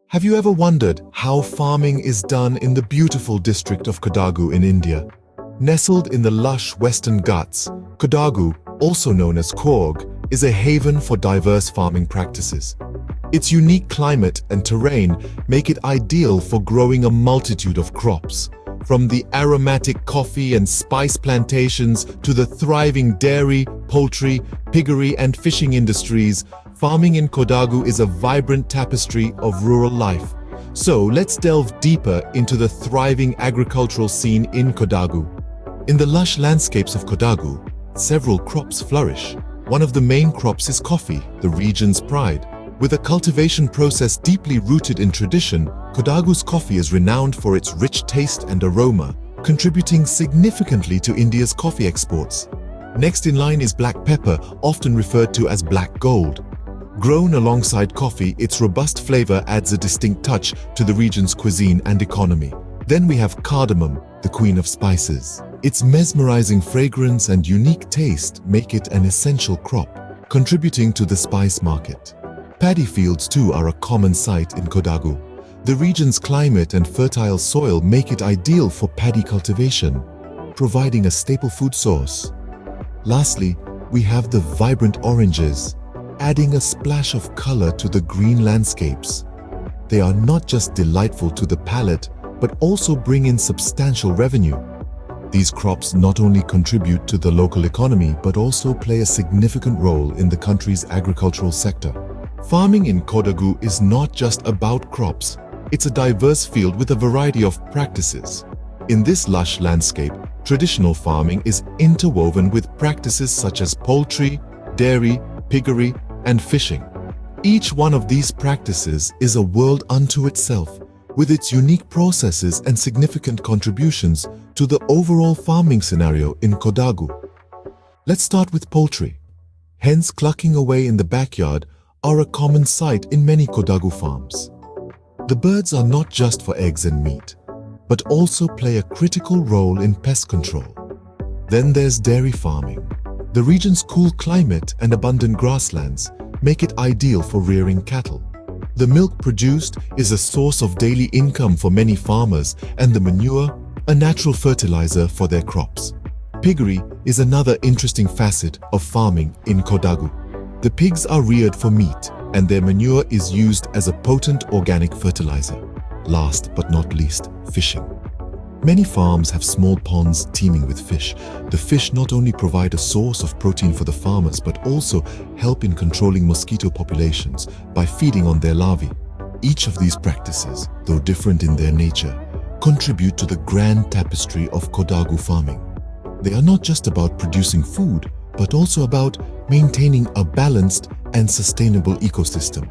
Have you ever wondered how farming is done in the beautiful district of Kodagu in India? Nestled in the lush Western Ghats, Kodagu, also known as Coorg, is a haven for diverse farming practices. Its unique climate and terrain make it ideal for growing a multitude of crops. From the aromatic coffee and spice plantations to the thriving dairy, poultry, piggery and fishing industries, farming in Kodagu is a vibrant tapestry of rural life. So let's delve deeper into the thriving agricultural scene in Kodagu. In the lush landscapes of Kodagu, several crops flourish. One of the main crops is coffee, the region's pride. With a cultivation process deeply rooted in tradition, Kodagu's coffee is renowned for its rich taste and aroma, contributing significantly to India's coffee exports. Next in line is black pepper, often referred to as black gold. Grown alongside coffee, its robust flavor adds a distinct touch to the region's cuisine and economy. Then we have cardamom, the queen of spices. Its mesmerizing fragrance and unique taste make it an essential crop, contributing to the spice market. Paddy fields too are a common sight in Kodagu. The region's climate and fertile soil make it ideal for paddy cultivation, providing a staple food source. Lastly, we have the vibrant oranges, adding a splash of color to the green landscapes. They are not just delightful to the palate, but also bring in substantial revenue. These crops not only contribute to the local economy, but also play a significant role in the country's agricultural sector. Farming in Kodagu is not just about crops. It's a diverse field with a variety of practices. In this lush landscape, traditional farming is interwoven with practices such as poultry, dairy, piggery, and fishing. Each one of these practices is a world unto itself, with its unique processes and significant contributions to the overall farming scenario in Kodagu. Let's start with poultry. Hens clucking away in the backyard are a common sight in many Kodagu farms. The birds are not just for eggs and meat, but also play a critical role in pest control. Then there's dairy farming. The region's cool climate and abundant grasslands make it ideal for rearing cattle. The milk produced is a source of daily income for many farmers, and the manure, a natural fertilizer for their crops. Piggery is another interesting facet of farming in Kodagu. The pigs are reared for meat, and their manure is used as a potent organic fertilizer. Last but not least, fishing. Many farms have small ponds teeming with fish. The fish not only provide a source of protein for the farmers, but also help in controlling mosquito populations by feeding on their larvae. Each of these practices, though different in their nature, contribute to the grand tapestry of Kodagu farming. They are not just about producing food, but also about maintaining a balanced and sustainable ecosystem.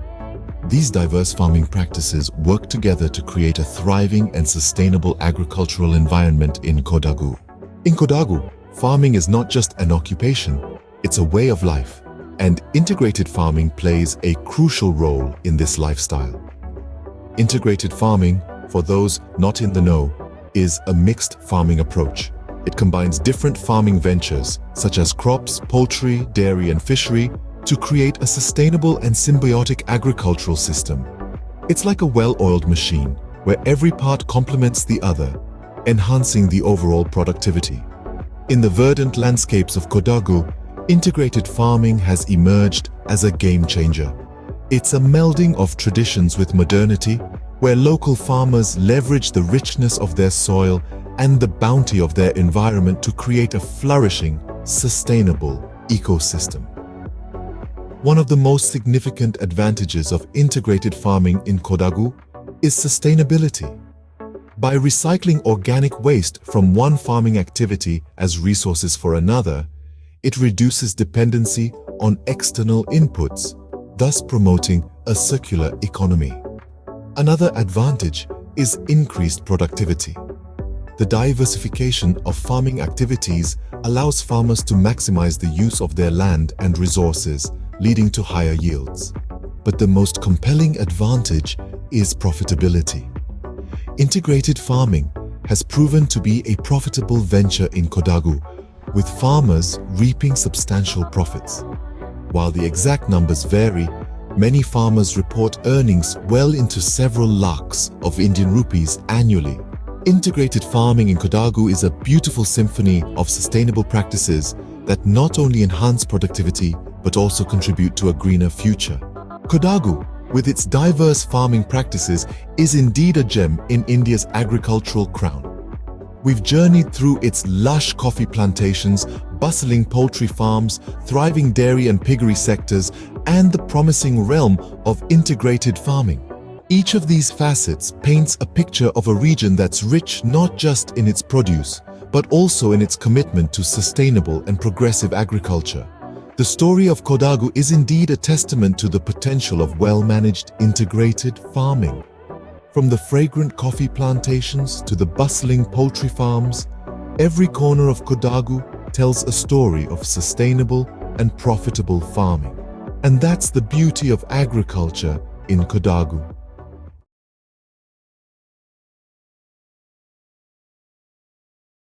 These diverse farming practices work together to create a thriving and sustainable agricultural environment in Kodagu. In Kodagu, farming is not just an occupation, it's a way of life, and integrated farming plays a crucial role in this lifestyle. Integrated farming, for those not in the know, is a mixed farming approach. It combines different farming ventures, such as crops, poultry, dairy, and fishery, to create a sustainable and symbiotic agricultural system. It's like a well-oiled machine, where every part complements the other, enhancing the overall productivity. In the verdant landscapes of Kodagu, integrated farming has emerged as a game-changer. It's a melding of traditions with modernity, where local farmers leverage the richness of their soil and the bounty of their environment to create a flourishing, sustainable ecosystem. One of the most significant advantages of integrated farming in Kodagu is sustainability. By recycling organic waste from one farming activity as resources for another, it reduces dependency on external inputs, thus promoting a circular economy. Another advantage is increased productivity. The diversification of farming activities allows farmers to maximize the use of their land and resources, leading to higher yields. But the most compelling advantage is profitability. Integrated farming has proven to be a profitable venture in Kodagu, with farmers reaping substantial profits. While the exact numbers vary, Many farmers report earnings well into several lakhs of Indian rupees annually. Integrated farming in Kodagu is a beautiful symphony of sustainable practices that not only enhance productivity but also contribute to a greener future. Kodagu, with its diverse farming practices, is indeed a gem in India's agricultural crown. We've journeyed through its lush coffee plantations, bustling poultry farms, thriving dairy and piggery sectors, and the promising realm of integrated farming. Each of these facets paints a picture of a region that's rich not just in its produce, but also in its commitment to sustainable and progressive agriculture. The story of Kodagu is indeed a testament to the potential of well-managed integrated farming. From the fragrant coffee plantations to the bustling poultry farms, every corner of Kodagu tells a story of sustainable and profitable farming. And that's the beauty of agriculture in Kodagu.